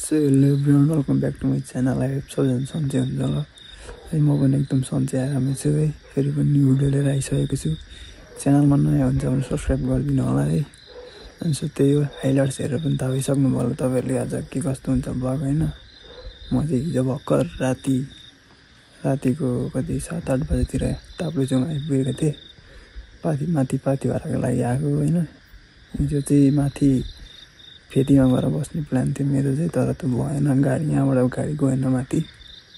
So hello everyone welcome back to my channel. I hope सबैजना सन्चै हुन्छ होला है। म पनि एकदम सन्चै आरामै छु है। फेरि पनि न्यू भिडियो लिएर आइसकेको छु। च्यानलमा नयाँ हुन्छ भने सब्सक्राइब गरिदिनु होला है। अनि सो त्यही हो, हाइलाइट्स हेरेर पनि थाहा भइसक्नु भयो होला तपाईँहरूले आज के कस्तो हुन्छ ब्लग होइन। म चाहिँ हिजो भर्खर रातिको कति 7-8 बजेतिर ताप्लेजुङ आइपुगेको थिएँ। माथि पाथी भाडाको लागि आएको होइन। हिजो चाहिँ माथि फेदीमा गएर बस्ने प्लान थियो मेरो चाहिँ, तर त भएन, गाडी यहाँबाट गाडी गएन माथि,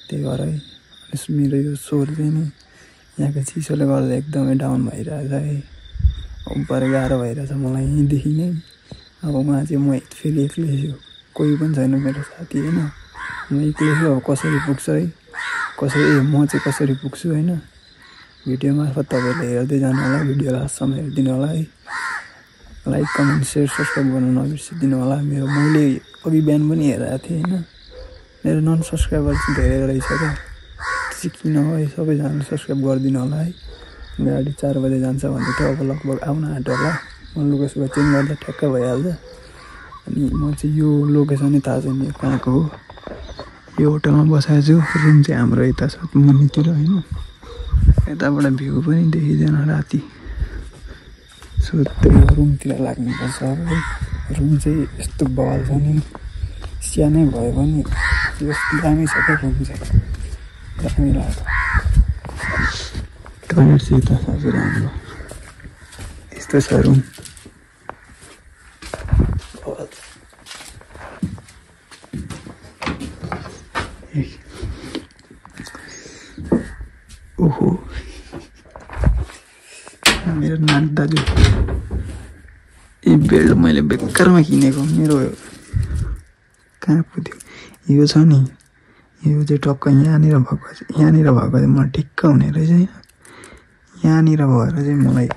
त्यही भएर है। मेरो यो स्वर चाहिँ नि यहाँको चिसोले गर्दा एकदमै डाउन भइरहेछ है। उपर गाह्रो भइरहेछ मलाई यहीँदेखि नै। अब उहाँ चाहिँ म फेरि एक्लै छु, कोही पनि छैन मेरो साथी होइन। म एक्लै छु, अब कसरी पुग्छ है, म चाहिँ कसरी पुग्छु होइन। भिडियो मार्फत तपाईँहरूले हेर्दै जानु होला, भिडियो लास्टसम्म हेरिदिनु होला है। लाइक कमेन्ट सेयर सब्सक्राइब गर्नु नबिर्सिदिनु होला। मैले अघि बिहान पनि हेरेको थिएँ होइन, मेरो नन सब्सक्राइबर चाहिँ धेरै रहेछ क्या। चाहिँ किन हो है, सबैजनाले सब्सक्राइब गरिदिनु होला है। गाडी 4 बजे जान्छ भन्दै थियो, अब लगभग आउन आँट्यो होला। म लोकेसन चेन्ज गर्दा ठ्याक्क भइहाल्छ। अनि म चाहिँ यो लोकेसनै थाहा छैन यो कहाँको हो। यो होटलमा बसेको छु, रुम चाहिँ हाम्रो यता छ मुनितिर होइन। यताबाट भ्यू पनि देखिँदैन राति। सो त्यही रुमतिर लाग्नुपर्छ है। रुम चाहिँ यस्तो बवाल छ नि, सानै भए पनि यस्तो दामी छ क्या रुम चाहिँ, दामी लाग्छ। टोयलेट चाहिँ यता छ राम्रो, यस्तो छ रुम। ओहो मेरो नाक दाजु, यो बेल्ट मैले बेकारमा किनेको, मेरो कहाँ पुग्यो यो छ नि, यो चाहिँ टक्क यहाँनिर भएको चाहिँ मलाई ठिक्क हुने रहेछ होइन। यहाँनिर भएर चाहिँ मलाई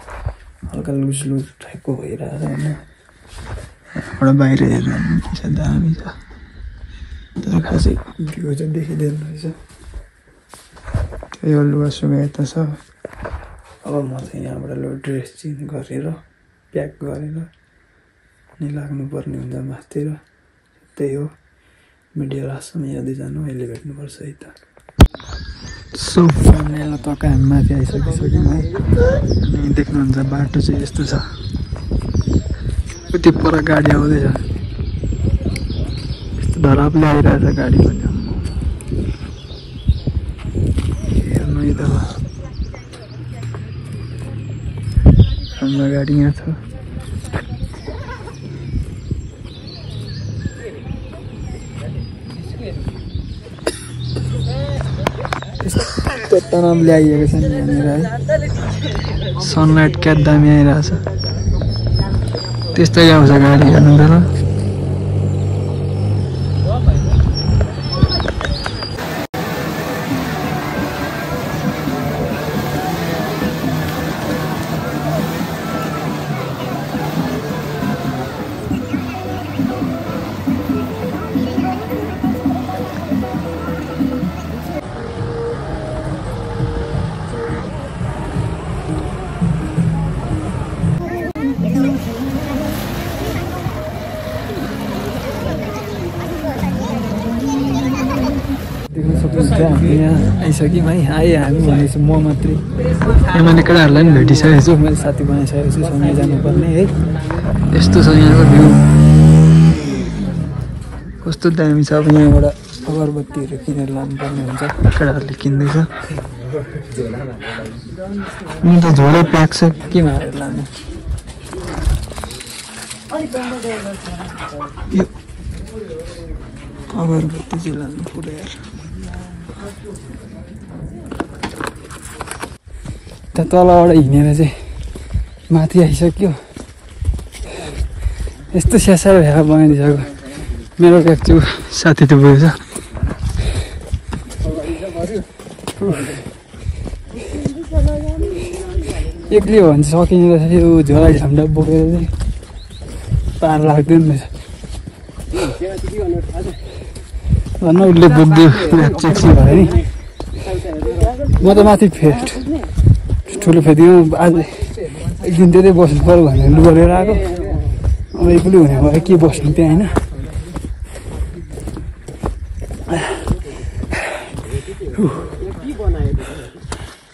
हल्का लुज टाइपको भइरहेछ होइन। यहाँबाट बाहिर हेर्दा पनि के छ, दामी छ, तर खासै भ्यू चाहिँ देखिँदैन रहेछ। त्यही हो, लुगा सुगा यता छ। अब म चाहिँ यहाँबाट ड्रेस चेन्ज गरेर प्याक गरेर अनि लाग्नुपर्ने हुन्छ मासतिर। त्यही हो, मिडिया लास्टसम्म हेर्दै जानु, अहिले भेट्नुपर्छ है त। सो फाइनल त हामी माथि आइसकिसक्यौँ है। अनि देख्नुहुन्छ बाटो चाहिँ यस्तो छ, उति पर गाडी आउँदैछ, यस्तो धरापले आइरहेछ गाडी पनि। हेर्नु है त, हाम्रो गाडी यहाँ छ। यस्तो तनावले आइएको छ नि यहाँनिर है। सनलाइट क्या दामी आइरहेछ, त्यस्तै आउँछ गाडी हेर्नु त ल। देख्न सक्नुहुन्छ हामी यहाँ आइसक्यौँ है। आएँ हामी भनेपछि म मात्रै, यहाँ मैले केटाहरूलाई पनि भेटिसकेको छु, मैले साथी बनाइसकेको छु, सँगै जानुपर्ने है। यस्तो छ यहाँको भ्यू, कस्तो दामी छ। अब यहाँबाट अगरबत्तीहरू किनेर लानुपर्ने हुन्छ, केटाहरूले किन्दैछ। म त झोलै प्याक छ, के भएर लानु। यो अगरबत्ती चाहिँ लानु पुरो यार। त्यहाँ तलबाट हिँडेर चाहिँ माथि आइसक्यो। यस्तो स्यासा भएर बनाइदिइसक्यो। मेरो ब्याग चाहिँ साथी त पुगेछ। एक्लै हो भने चाहिँ सकिने रहेछ, यो झोला झ्याम्डा बोकेर चाहिँ पार लाग्दैन रहेछ। भन्न उसले बोक्दै ब्याग चेक्सी भयो नि। म त माथि ठुलो फेदीमा आज एक दिन त्यतै बस्नु पऱ्यो भनेर लुगा लिएर आएको। अब एक्लै हुने भयो के बस्नु त्यहाँ होइन।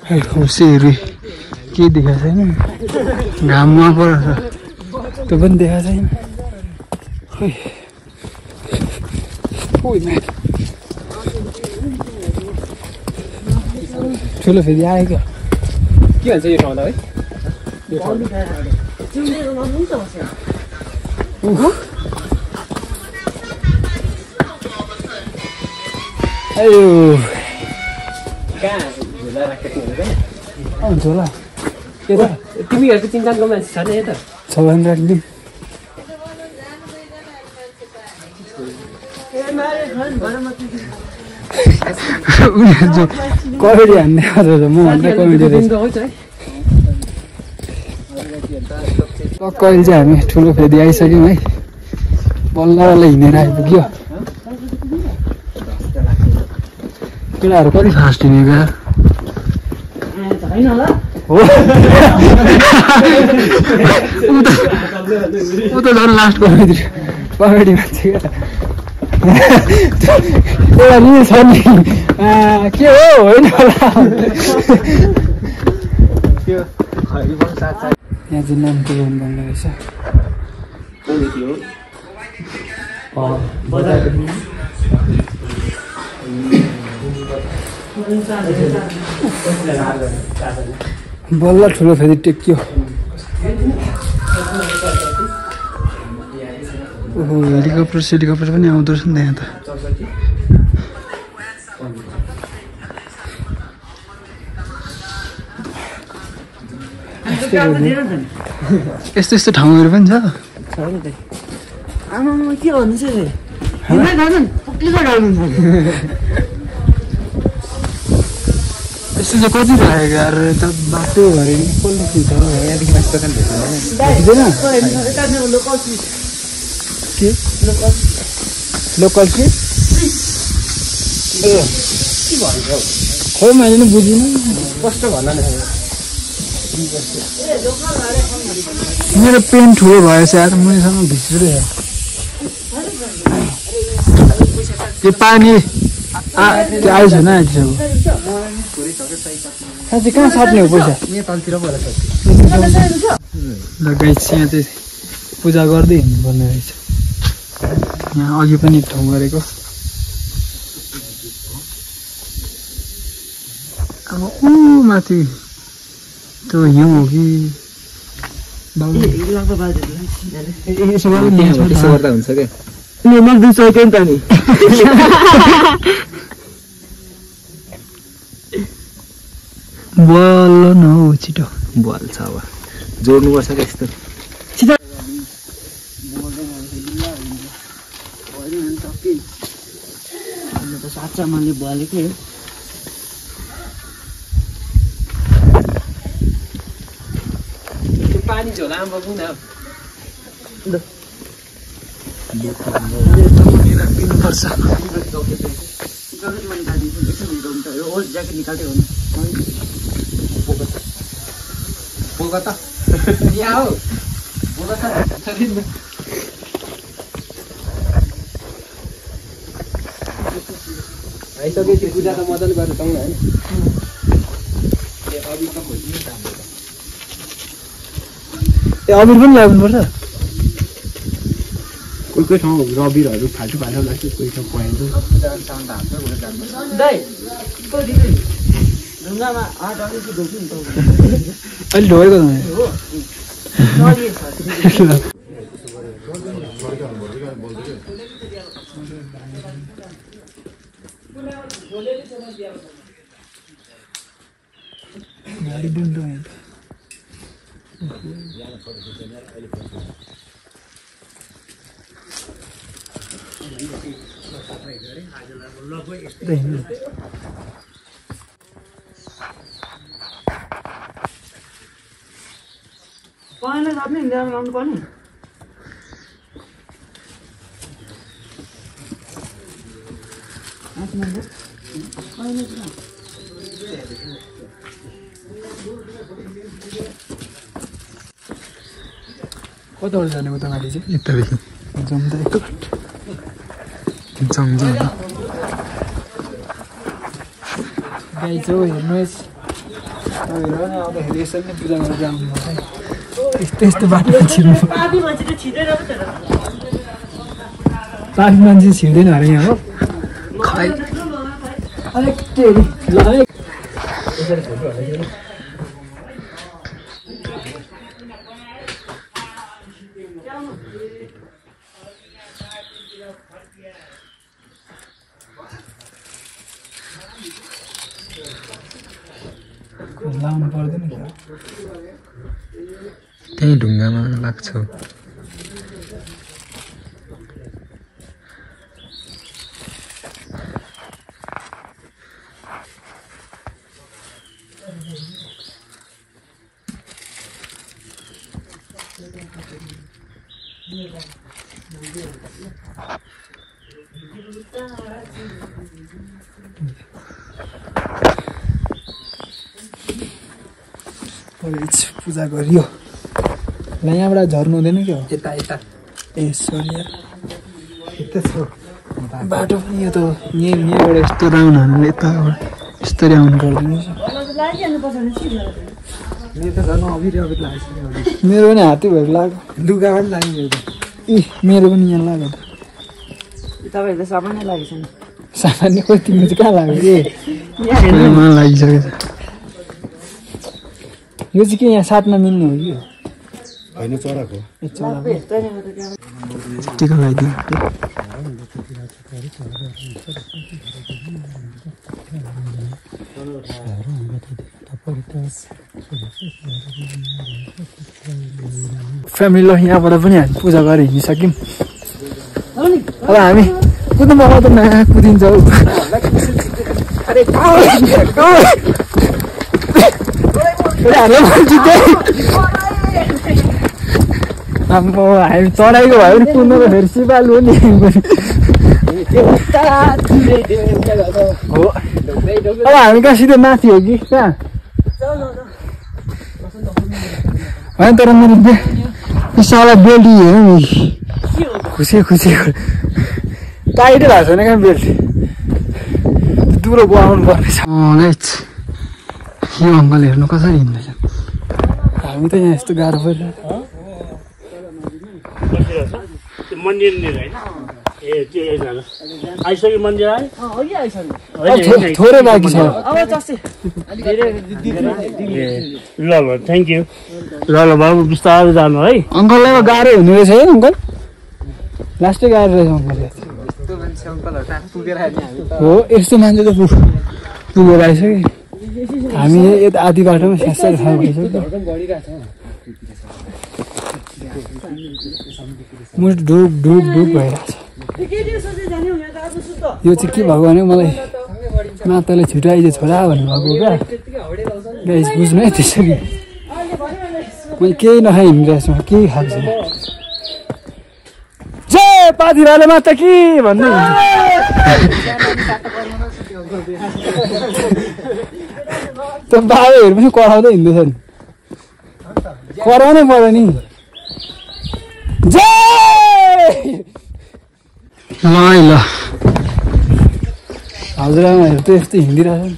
हौसेहरू के देखाएको छैन घाममा पर्छ त्यो पनि देखाएको छैन खोइ ठुलो फेरि आयो क्या के भन्छ यो ठाउँलाई है अयो हुन्छ होला यता तिमीहरूको चिन्ताको मान्छे छ नि यता छ भने राखिदिउँ उनीहरू कमेडी हान्ने म भन्दा कमेडी कहिले चाहिँ हामी ठुलो फेरि आइसक्यौँ है बल्ल बल्ल हिँडेर आइपुग्यो केटाहरू कति फास्ट हिँडेको ऊ त झन् लास्ट कमेडी मान्छे क्या एउटा रिल छ नि के हो होइन होला यहाँ चाहिँ नामको लोन भन्ने रहेछ बल्ल ठुलो फेरि टेक्यो ओहो हेलिकप्टर पनि आउँदो रहेछ नि त यहाँ त यस्तो यस्तो ठाउँहरू पनि छ आमा के भन्नु चाहिँ यस्तो चाहिँ कति भयो यार त बाटो भरे कसले छ यहाँदेखि माथि दोकान भेट्दैन के लोकल के खोइ मैले नि बुझिनँ कस्तो भन्न मेरो पेन ठुलो भएछ यार मुनिसँग भिज्दै त्यो पानी त्यो आएछ न आइसक्यो साँच्चै कहाँ साट्ने हो पैसा ल गाइस यहाँ चाहिँ पूजा गर्दै हिँड्नुपर्ने रहेछ यहाँ अघि पनि एक ठाउँ गरेको अब ऊ माथि त्यो हिउँ हो कि यसो गर्दा हुन्छ क्या बल न हौ छिटो बल छ अब जोड्नुपर्छ क्या यस्तो साँच्चा मनले बलेकै हो पानी झोला आमा बुन ज्याकेट निकाल्दै हो बोलकत्ता यहाँ हो आइसकेपछि पूजा त मजाले गरेर जाउँ होइन ए अबिर पनि ल्याउनुपर्छ कोही कोही ठाउँ रबिरहरू फाल्टु लाग्छ कोही ठाउँ पाइन्छ अहिले ढोगेको गाडी डुल्दो पानीलाई राख्ने हिँडेर लाउनु पर्ने कताबाट जाने उता माथि चाहिँ यतादेखि जम्दा एकपल्ट जम्दा गाई चाहिँ हेर्नुहोस् यसरी नै पूजा गरेर आउनु यस्तो यस्तो बाटो छिर्नु पापी मान्छे छिर्दैन अरे यहाँ हो खै अलिक टेरी ल लाउनु पर्दैन त्यही ढुङ्गामा लाग्छ पूजा गरियो ल यहाँबाट झर्नु हुँदैन क्या हो यता यता ए सरी यता छ बाटो पनि यो त यहीँबाट यस्तो राउन्ड हाल्नु यताबाट यस्तरी आउनु पर्दैन मेरो पनि हात्ती भएर लाग्यो लुगा पनि लाग्यो ए मेरो पनि यहाँ लाग्यो तपाईँहरू त सबै नै लागेको छ सामान्य खोइ तिम्रो चाहिँ कहाँ लाग्यो मलाई लागिसकेको छ यो चाहिँ के यहाँ साथमा मिल्ने हो कि होइन चराको टिका लगाइदिनु फ्यामिली ल यहाँबाट पनि हामी पूजा गरेर हिँडिसक्यौँ अब हामी कुद्नु मगाउँदा नयाँ कुदिन्छौँ हामी चढाइको भयो भने कुद्नु त फेरि सिपालु हो नि हो अब हामी कहाँ सिधै माथि हो कि कहाँ होइन तर मेरो साला बेल्ट हेरौँ नि खुसी टाइटै भएको छैन क्या बेल्ट दुलो बोलाउनु पर्ने छ यो अङ्कल हेर्नु कसरी हिँड्दैछ हामी त यहाँ यस्तो गाह्रो परिरहेको मन्दिरनिर होइन ए त्यो आइसक्यो मन्दिर आयो थोरै बाँकी छ ल थ्याङ्क यू ल बाबु बिस्तारै जानु है अङ्कललाई गाह्रो हुने रहेछ है अङ्कल लास्टै गाह्रो रहेछ अङ्कल हो यस्तो मान्छे त पुगेर आइसक्यो हामी यता आधी बाटोमा स्यासै खानु भइसक्यो मुटु ढुक भइरहेछ यो चाहिँ के भएको भने मलाई माताले छिटो आइज छोरा भन्नुभएको क्या गाइस बुझ्नु है त्यसरी मैले केही नखाइ हिँडिरहेको छु केही खाएको छैन जय पाथिराले माता कि भन्नु त बाबुहरू पनि कराउँदै हिँड्दैछन् कराउनै पर्यो नि ल हजुरआमाहरू त यस्तो हिँडिरहेछन्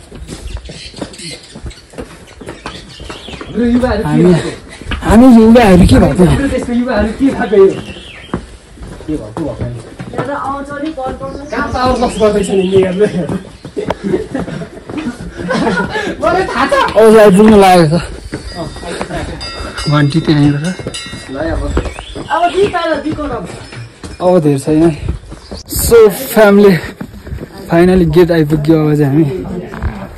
हामी युवाहरू के भएको पुग्नु लागेको छ घन्टी त्यहीँ अब धेरै छैन सो फ्यामिली फाइनली गेट आइपुग्यो अब चाहिँ हामी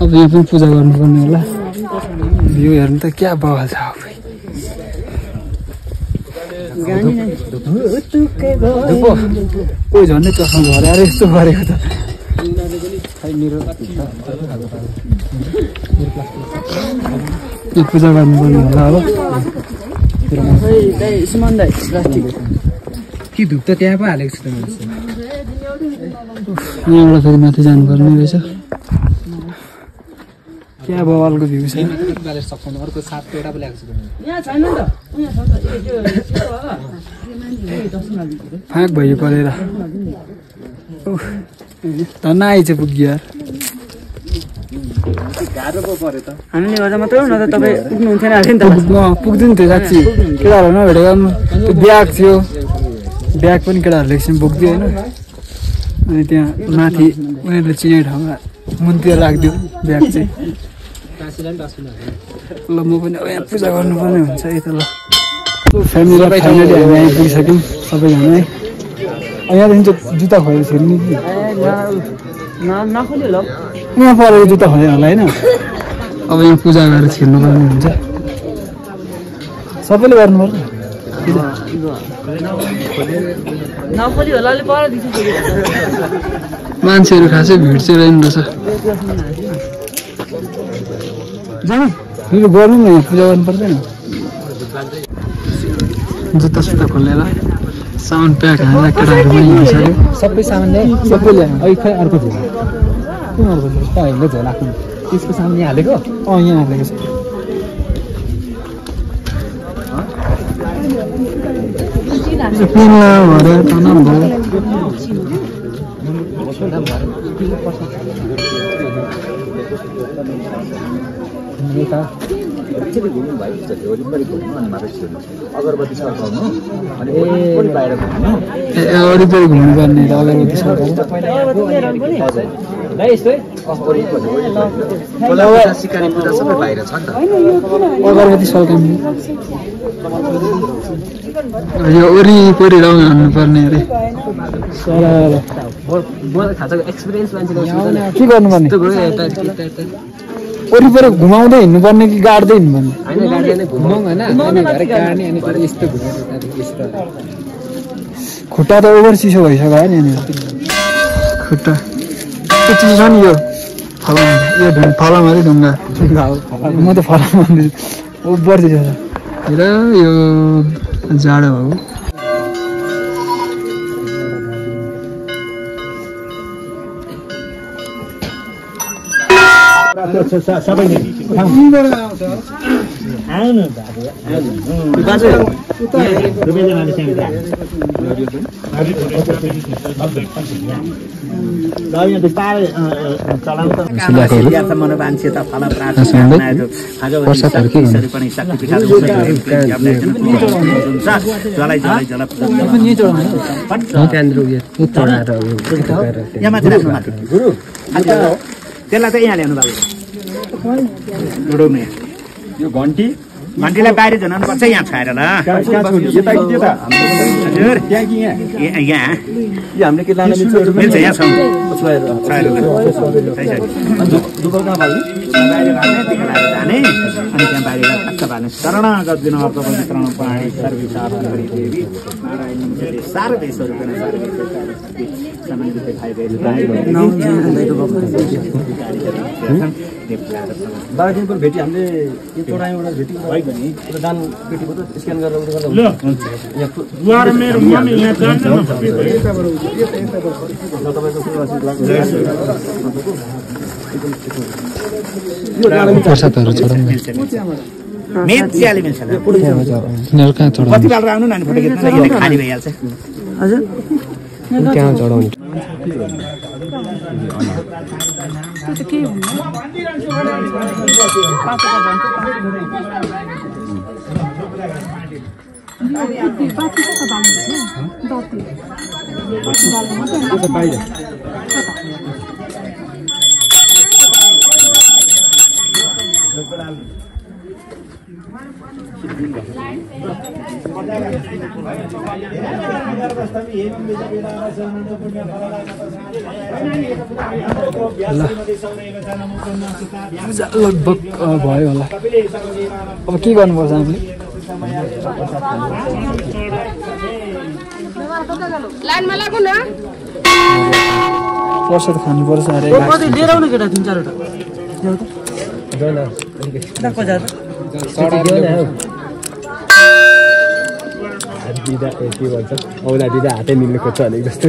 अब यहाँ पनि पूजा गर्नुपर्ने होला भ्यू हेर्नु त क्या बवाल छ कोही झन्डै चस्मा झरेर यस्तो गरेको त पूजा गर्नुपर्ने होला अब कि धुप त त्यहाँ पो हालेको छु त यहाँबाट फेरि माथि जानुपर्ने रहेछ क्या बवालको भ्यू छ अर्को 7 वटा पो ल्याएको छु फाँक भयो परेर धन्न आइज पुग्यो यार गाह्रो पो पर्यो त हामीले गर्दा मात्रै हो न त तपाईँ पुग्नुहुन्थेन अरे नि त पुग्दैन थियो साँच्ची केटाहरू नभेटेको त्यो ब्याग थियो ब्याग पनि केटाहरूले एकछिन बोक्दियो होइन अनि त्यहाँ माथि उनीहरूले चिने ठाउँमा मुन्तिर राखिदियो ब्याग चाहिँ ल म पनि अब यहाँ पूजा गर्नुपर्ने हुन्छ यता ल फ्यामिली फाइनली हामी आइपुगिसक्यौँ सबैजना है यहाँदेखि चाहिँ जुत्ता खोलेर छिर्ने कि नखोल्यो ल यहाँ परेको जुत्ता खोलेर होला होइन अब यहाँ पूजा गरेर छिर्नुपर्ने हुन्छ सबैले गर्नुपर्छ नखोल्यो होला अलि पर दिन्छ मान्छेहरू खासै भिड चाहिँ रहेन रहेछ जानु फेरि गर्नु न यहाँ पूजा गर्नु पर्दैन जुत्ता सुत्ता खोलेर साउन्ड प्याक हानेर केटाहरू पनि हिँडिसक्यो सबै सामान ल्याए सबै ल्यायो अहिले खै अर्को झोला कुन अर्को झोला पहिलो झोला कुन त्यसको सामान यहाँ हालेको यहाँ हालेको छ पिन्ला भरे तनाव भयो अगरबत्ती सर्काउनु अनि वरिपरि घुम्नुपर्ने अगरबत्ती सर्काउनु सिकारी पूजा सबै बाहिर छ नि त अगरबत्ती सल्काउनु यो वरिपरि राउन्ड हान्नुपर्ने अरे खाजाको एक्सपिरियन्स मान्छेले के गर्नुपर्ने वरिपरि घुमाउँदै हिँड्नुपर्ने कि गाड्दै हिँड्नुपर्ने होइन गाडीले घुमाउँ होइन घरै गाड्ने अनि फेरि यस्तो घुमाउने खुट्टा त ओभर चिसो भइसक्यो है यहाँनिर खुट्टा त्यो चिसो छ नि यो फलाम यो फलाम अरे ढुङ्गा म त फलाम भन्दैछु ओभर चिसो छ हेर यो जाडो हो सबैले आउनु बाजे रुबेजनाले चाहिँ मान्छे त फला त्यसलाई चाहिँ यहाँ ल्याउनु बाबु यो घन्टीलाई बाहिर झनाउनु पर्छ यहाँ छाएर ल हजुर यहाँ मिल्छ यहाँ छ जाने अनि त्यहाँ बाहिर ठ्याक्क पार्ने शरण गरिदिनु शरण पाणी सर्विस साह्रो देशहरू पनि बाह्रदिन पनि भेटी हामीले यो चोडाइबाट भेटी भयो भने त्यो दान पेटीबाट स्क्यान गरेर प्रसादहरू चढाउनु कति बेला आउनु नानी फोटो खिच्नु खाली भइहाल्छ हजुर त्यहाँ चढाउने लगभग भयो होला अब के गर्नुपर्छ हामीले लाइनमा लागु न प्रसाद खानुपर्छ अरे लिएर आउनु केटा 3-4 दिदा के भन्छ औला दिदा हातै मिल्नु खोज्छ अलिक जस्तो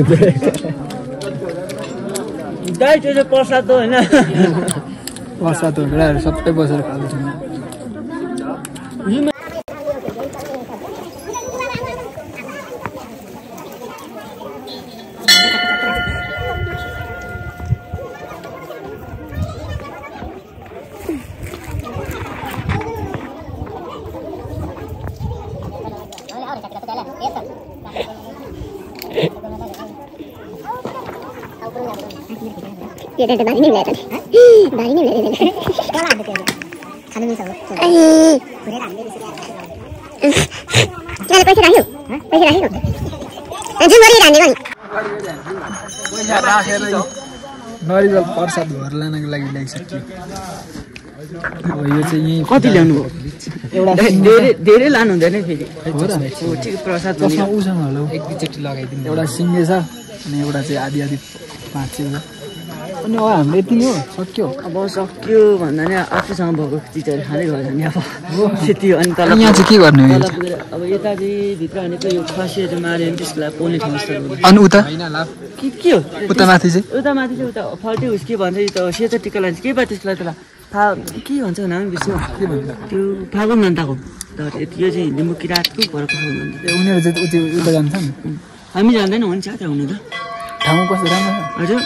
डाइट चाहिँ प्रसाद हो हैन प्रसाद हो केटाहरू सबै बसेर खाँदैछौँ नरिवल प्रसाद घर लानको लागि ल्याइसक्यो अब यो चाहिँ यही कति ल्याउनु एउटा धेरै लानु हुँदैन फेरि ठिक प्रसाद चस्मा उसँग होला एक दुईचोटि लगाइदिनु एउटा सिङ्गे छ अनि एउटा चाहिँ आधी आधी पाँचे छ अनि अब हाम्रो यति नै हो सक्यो अब सक्यो भन्दा नि आफूसँग भएको चिजहरू खाँदै गयो नि अब त्यति हो अनि तल यहाँ चाहिँ के गर्ने हो अब यता चाहिँ भित्र भनेको यो खसीहरू माऱ्यो भने त्यसको लागि पोल्ने ठाउँ जस्तो अनि उता के हो उता माथि चाहिँ उता माथि चाहिँ उता फल्टी उस के भन्छ त सेतो टिका लान्छ के भयो त्यसलाई त्यसलाई थाहा के भन्छ नाम बिर्स्नु के भन्छ त्यो फागुन नन्ताको यो चाहिँ लिम्बू किराँतको घर फागुन नन्ता उनीहरू चाहिँ उता जान्छ नि हामी जान्दैनौँ हुन्छ त्यहाँ हुनु त ठाउँ कस्तो राम्रो छ हजुर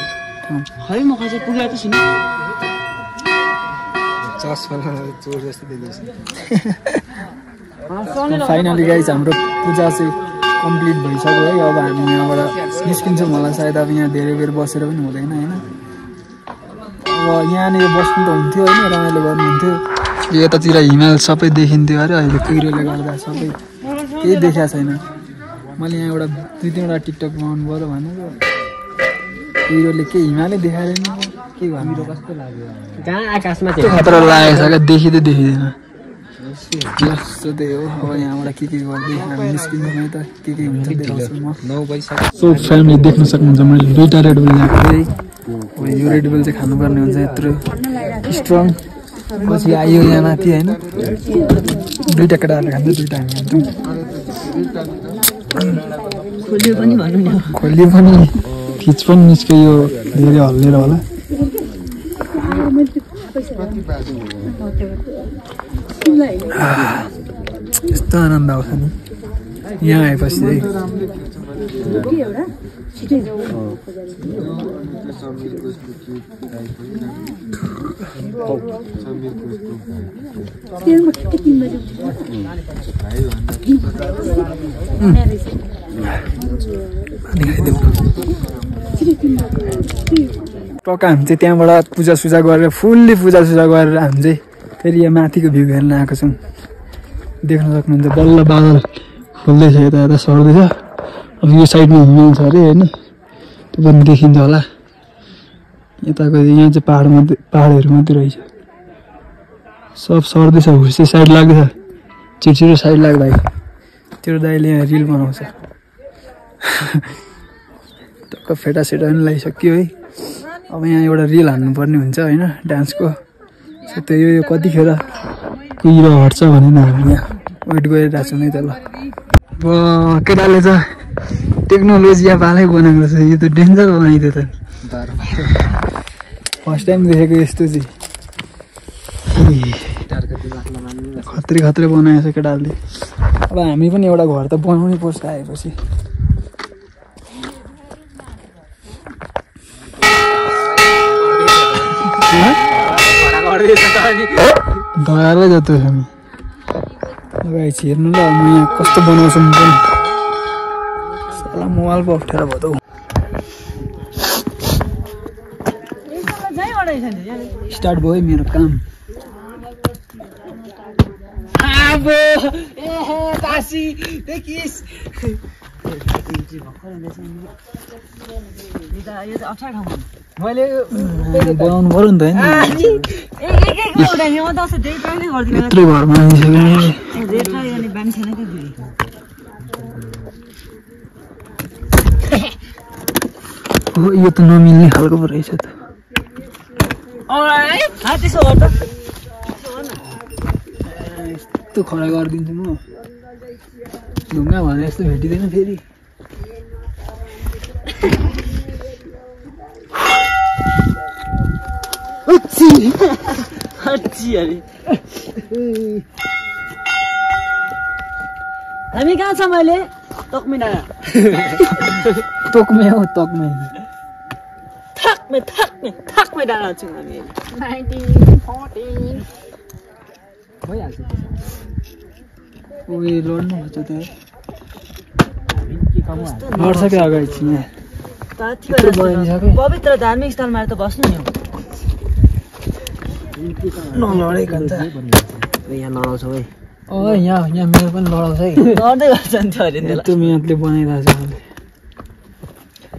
है म खै पुगेको त सुन फाइनली गाइस हाम्रो पूजा चाहिँ कम्प्लिट भइसक्यो है अब हामी यहाँबाट निस्किन्छौँ होला सायद अब यहाँ धेरै बेर बसेर पनि हुँदैन होइन अब यहाँनिर बस्नु त हुन्थ्यो होइन रमाइलो गर्नुहुन्थ्यो यतातिर हिमाल सबै देखिन्थ्यो अरे अहिले कुहिरोले गर्दा सबै केही देखाएको छैन मैले यहाँ एउटा दुई तिनवटा टिकटक बनाउनु पऱ्यो भनेको कुहिरोले के हिमालै देखाएन के गर्नु कस्तो लाग्यो जहाँ आकाशमा खतरा लागेको छ क्या देखिँदै देखिँदैन जस्तो त्यही हो अब यहाँबाट के गर्दै हामी निस्किन्छौँ त के हुन्छ देखाउँछु म 9 बजिसक्यो सो फ्यामिली देख्न सक्नुहुन्छ मैले दुईवटा रेड बुल ल्याएको थिएँ अब यो रेड बुल चाहिँ खानुपर्ने हुन्छ यत्रो स्ट्रङ पछि आयो यहाँ माथि होइन दुईवटा केटाहरूले खान्छ दुईवटा हामी खान्छौँ खोलियो पनि खिच पनि निस्क्यो यो धेरै हल्लिएर होला यस्तो आनन्द आउँछ नि यहाँ आएपछि है टक्क हामी चाहिँ त्यहाँबाट पूजासुजा गरेर फुल्ली पूजासुजा गरेर हामी चाहिँ फेरि यहाँ माथिको भ्यू हेर्न आएको छौँ देख्न सक्नुहुन्छ बल्ल बादल खोल्दैछ यता यता सर्दैछ अब यो साइडमा हिमाल छ अरे होइन त्यो पनि देखिन्छ होला यताको यहाँ चाहिँ पाहाडहरू मात्रै रहेछ सब सर्दैछ हुर्से साइड लाग्दैछ छिटो साइड लाग्दा त्यो दाइले यहाँ रिल बनाउँछ टक्क फेटासेटा पनि लगाइसक्यो है अब यहाँ एउटा रिल हान्नुपर्ने हुन्छ होइन डान्सको सो त्यो यो कतिखेर कुहिरो हट्छ भने हामी यहाँ वेट गरिरहेको छौँ है त ल अब केटाले त टेक्नोलोजी यहाँ पालै बनाएको छ यो त डेन्जर बनाइदियो त फर्स्ट टाइम देखेको यस्तो चाहिँ खत्रै खत्रै बनाएको छ केटाहरूले अब हामी पनि एउटा घर त बनाउनै पर्छ आएपछि दयालै जस्तो छ नि लगाइछ हेर्नु ल म यहाँ कस्तो बनाउँछु म पनि साला मोबाइल पो अप्ठ्यारो भयो त स्टार्ट भयो मेरो काम मैले बनाउनु पर्यो नि त यत्रो घरमा आइसक्यो यो त नमिल्ने खालको पो रहेछ त यस्तो खडा गरिदिन्छु म ढुङ्गा भने यस्तो भेटिँदैन फेरि हामी कहाँ छ मैले तोकमै डाँडा तोकमै हो तोकमै थाकमै डाँडा छौँ हामी भइहाल्छ उयो लड्नु खोज्छ त्यो लड्छ क्या अगाडि चाहिँ यहाँ पवित्र धार्मिक स्थलमा त बस्नु नि नलडेको नि त यहाँ लडाउँछ है यहाँ मेरो पनि लडाउँछ है लड्दै गर्छ नि त्यो अरे त्यो मिहिनेतले बनाइरहेको छ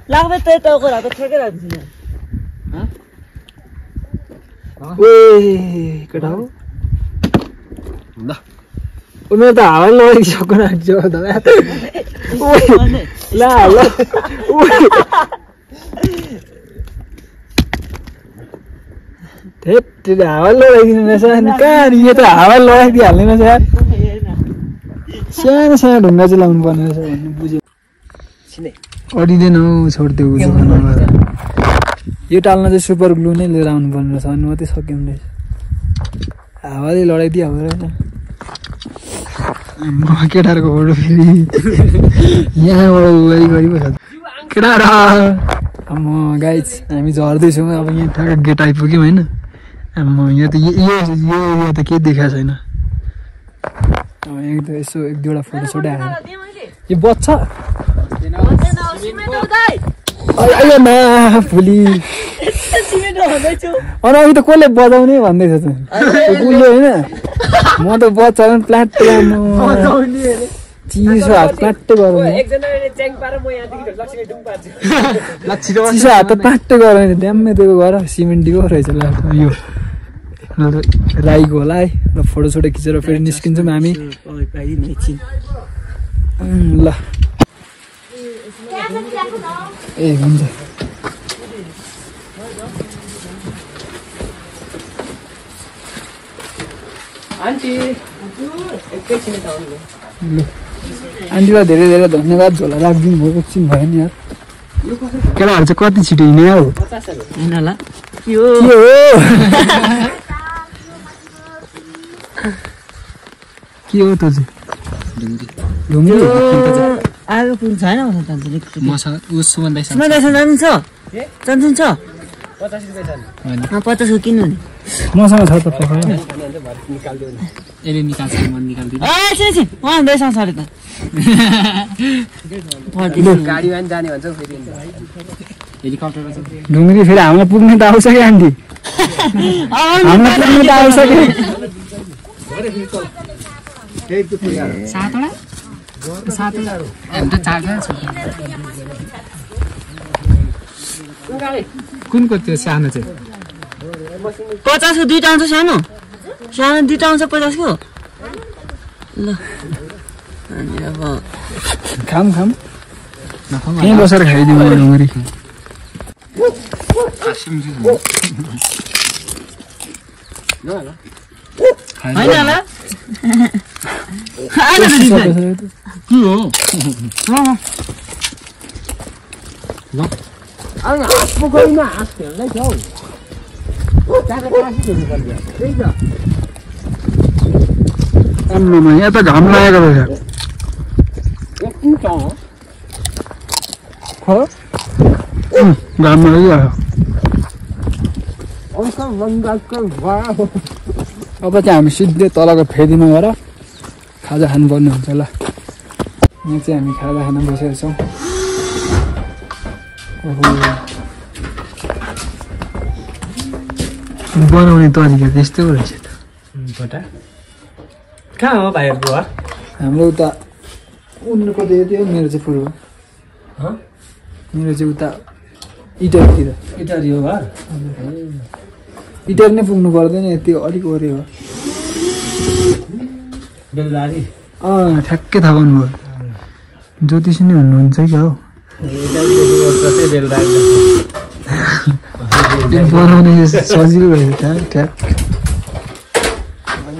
लाग्दै त्यही टाउको हात ठेकेर दिन्छ ओए केटा हो मेरो त हावा लडिसक्यो ल हावा लडाइदिनु रहेछ अनि कहाँ यो त हावा लडाइदिइहाल्ने रहेछ यार सानो सानो ढुङ्गा चाहिँ लाउनु पर्ने रहेछ भन्ने बुझ्यो अडिँदैन हौ छोडिदियो बुझ्यो यो टाल्न चाहिँ सुपर ग्लु नै लिएर आउनु पर्ने रहेछ अनि मात्रै सक्यौँ रहेछ हावाले लडाइदिइहाल्दो रहेछ केटाहरूको फोटो फेरि यहाँबाट उयो गरिबस्छ केटाहरू म गाइज हामी झर्दैछौँ अब यहाँ ठ्याक्क गेट आइपुग्यौँ होइन यहाँ त यो एरिया त केही देखाएको छैन एकदम यसो एक दुईवटा फोटोसोटो आएर यो बच्छ भोलि अघि त कसले बजाउने भन्दैछ त उसले होइन म त बच्चा प्लाट चिसो हात प्लाट्टै गराउने चिसो हात त प्लाट्टै गराउने ड्याम्मै त्यो गर सिमेन्टीको रहेछ यो राईको होला है र फोटोसोटो खिचेर फेरि निस्किन्छौँ हामी ल ए हुन्छ आन्टीलाई धेरै धेरै धन्यवाद झोला राखिदिनु भयो एकछिन भयो नि यार केटाहरू चाहिँ कति छिटो हिँड्ने हौ के हो त चाहिँ ढुङ्गी आगो पुग्नु छैन चन्चन छ 50 किन्नु नि मसँग छ त पकायो यसले निकाल्छ म निकाल्दिन उहाँ हुँदैछ सरी त गाडीमा पनि जाने भन्छ फेरि हेलिकप्टर ढुङ्ग्री फेरि हामीलाई पुग्ने त आउँछ कि आन्टी हामीलाई पुग्ने त आउँछ कि कुनको त्यो सानो चाहिँ 50 को दुईटा आउँछ सानो दुईटा आउँछ 50 को ल अनि अब खाम यहीँ बसेर खाइदिउँ ढुङ्ग्री यहाँ त घाम लागेको रहेछ घाम लागिहाल्यो अब चाहिँ हामी सिधै तलको फेदीमा गएर खाजा खानुपर्ने हुन्छ ल यहाँ चाहिँ हामी खाजा खान बसेका छौँ बनाउने तरिका त्यस्तै रहेछ त कहाँ हो भाइहरूको घर हाम्रो उता उनीहरूको त यति हो मेरो चाहिँ पूर्व मेरो चाहिँ उता इटरतिर इटारी हो घर इटर नै पुग्नु पर्दैन यति अलिक वरि हो बेलदारी ठ्याक्कै थाहा पाउनु भयो ज्योतिष नै हुनुहुन्छ क्या हो बनाउने सजिलो रहेछ ठ्याक ठ्याक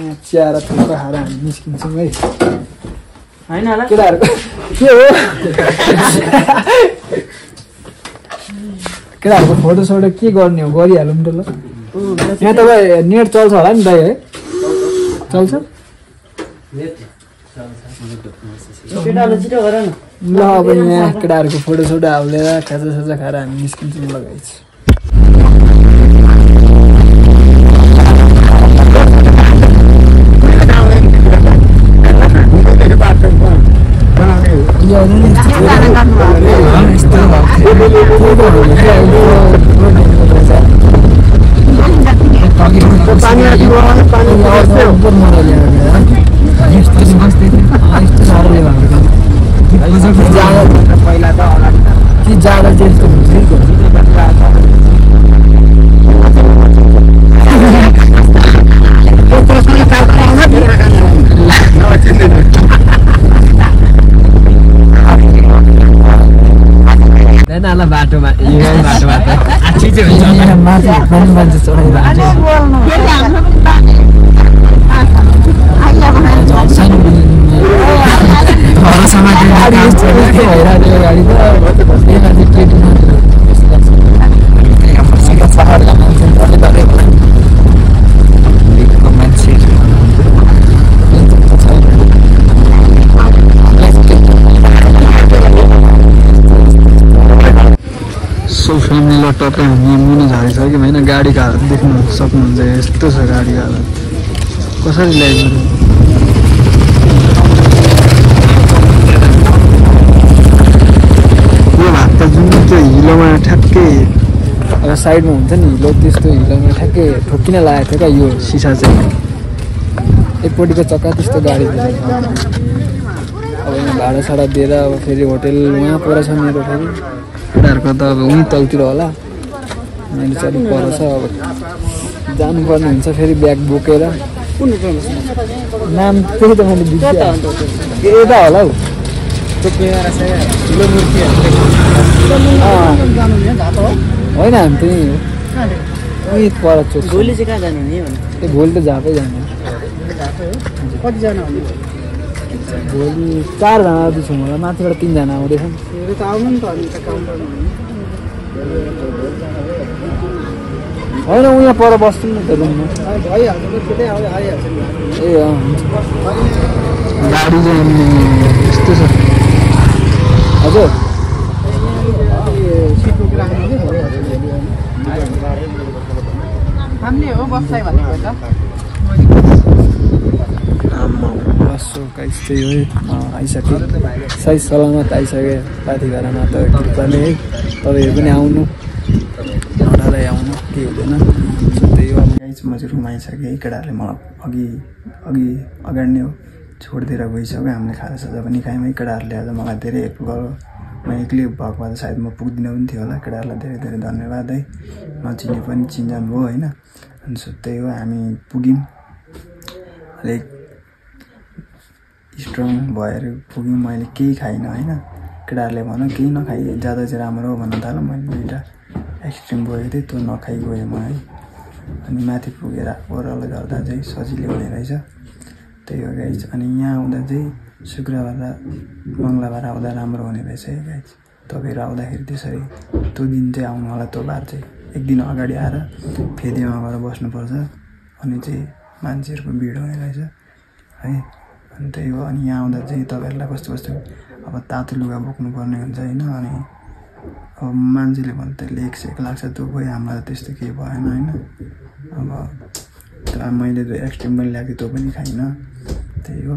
यहाँ चिया र थुक्पा खाएर हामी निस्किन्छौँ है हैन होला केटाहरूको के हो केटाहरूको फोटोसोटो के गर्ने हो गरिहालौँ त ल यहाँ तपाईँ नेट चल्छ होला नि दाइ है चल्छ केटाले छिटो गर न ल अब यहाँ केटाहरूको फोटोसोटो हालेर खाजा खाएर हामी निस्किन्छौँ लगाइछ ल बाटोमा आछि चाहिँ हुन्छ माथि पनि मान्छे चढाइरहेको फ्यामिलीलाई टक्कै हामी मुनि झरिसक्यो होइन गाडीको हालत देख्नु सक्नुहुन्छ यस्तो छ गाडीको हालत कसरी ल्याइदिनु यो भाग त जुन त्यो हिलोमा ठ्याक्कै अब साइडमा हुन्छ नि हिलो त्यस्तो हिलोमा ठ्याक्कै ठोकिन लागेको थियो क्या यो सिसा चाहिँ एकपट्टिको चक्का त्यस्तो गाडी अब यहाँ भाडासाडा दिएर अब फेरि होटेल उहाँ पर छ मेरो फेरि केटाहरूको त अब उहीँ तलतिर होला मैले चाहिँ अलिक पर छ अब जानुपर्ने हुन्छ फेरि ब्याग बोकेर नाम त्यही त मैले बिर्सेँ यता होला हौ होइन हामी त्यही हो उहीँ पर चोक भोलि चाहिँ कहाँ जानु नि ए भोलि त झापै जाने कतिजना आउने भोलि 4 जना आउँदैछौँ होला माथिबाट 3 जना आउँदैछन् त आउनु नि त अनि त काउन्टरमा होइन उहाँ पर बस्छौँ नि त रुममा भइहाल्छ छिटै आइहाल्छ नि ए अँ हुन्छ गाडी चाहिँ यस्तो छ हजुर सिट राख्नु कि भइहाल्छ हामीले हो बस्दै भनेको त बस्छु गाइस त्यही हो आइसक्यो सही सलामत आइसक्यो पाथिभाडामा त कृपाले है तपाईँहरू पनि आउनु नडालाई आउनु केही हुँदैन त्यही हो गाइस म चाहिँ रुम आइसकेँ है केटाहरूले मलाई अगाडि नै हो छोडिदिएर गइसक्यो हामीले खाजासाजा पनि खायौँ है केटाहरूले आज मलाई धेरै हेल्प गर्यो म एक्लै भएको भए सायद म पुग्दिनँ पनि थियो होला केटाहरूलाई धेरै धेरै धन्यवाद है नचिने पनि चिन्जान भयो होइन अनि त्यही हो हामी पुग्यौँ अलिक स्ट्रङ भएर पुग्यौँ मैले केही खाइनँ होइन केटाहरूले भन्यो केही नखाइ जाँदा चाहिँ राम्रो हो भन्न थाल्यो मैले दुइटा आइसक्रिम गएको थिएँ त्यो नखाइ गएँ म है अनि माथि पुगेर ओह्रालो झर्दा चाहिँ सजिलो हुने रहेछ त्यही हो गाइज अनि यहाँ आउँदा चाहिँ शुक्रबार र मङ्गलबार आउँदा राम्रो हुने रहेछ है गाइज तपाईँहरू आउँदाखेरि त्यसरी त्यो दिन चाहिँ आउनु होला त्यो बार चाहिँ एक दिन अगाडि आएर फेदीमा गएर बस्नुपर्छ अनि चाहिँ मान्छेहरूको भिड हुने रहेछ है अनि त्यही हो अनि यहाँ आउँदा चाहिँ तपाईँहरूलाई कस्तो कस्तो अब तातो लुगा बोक्नुपर्ने हुन्छ होइन अनि अब मान्छेले भन्नु त लेकसेक लाग्छ त्यो खोइ हामीलाई त्यस्तो केही भएन होइन अब मैले त एक्सट्रिम पनि ल्याएको त्यो पनि खाइनँ त्यही हो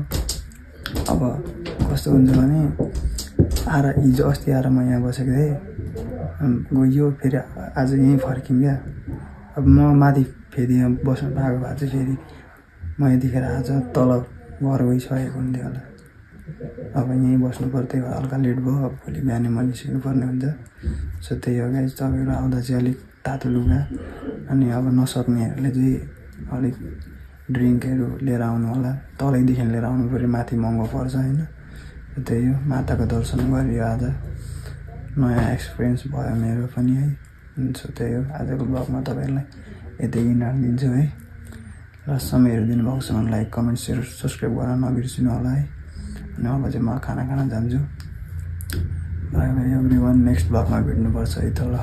अब कस्तो हुन्छ भने आएर हिजो अस्ति आएर म यहाँ बसेको थिएँ गयो फेरि आज यहीँ फर्क्यौँ क्या अब म माथि फेदीमा बस्नु पाएको भए चाहिँ फेरि म यतिखेर आज तल घर गइसकेको हुन्थ्यो होला अब यहीँ बस्नु पर्थ्यो हल्का लेट भयो अब भोलि बिहानै म निस्किनु पर्ने हुन्छ सो त्यही हो गाइस तपाईँहरू आउँदा चाहिँ अलिक तातो लुगा अनि अब नसक्नेहरूले चाहिँ अलिक ड्रिङ्कहरू लिएर आउनु होला तलैदेखि लिएर आउनु पऱ्यो माथि महँगो पर्छ होइन त्यही हो माताको दर्शन गरियो आज नयाँ एक्सपिरियन्स भयो मेरो पनि है सो त्यही हो आजको ब्लगमा तपाईँहरूलाई यतै इन्डर दिन्छु है लास्टसम्म हेरिदिनु भएको छ भने लाइक कमेन्ट सेयर सब्सक्राइब गर्न नबिर्सिनु होला है अनि अब चाहिँ म खाना खान जान्छु bye bye everyone next ब्लगमा भेट्नुपर्छ है त ल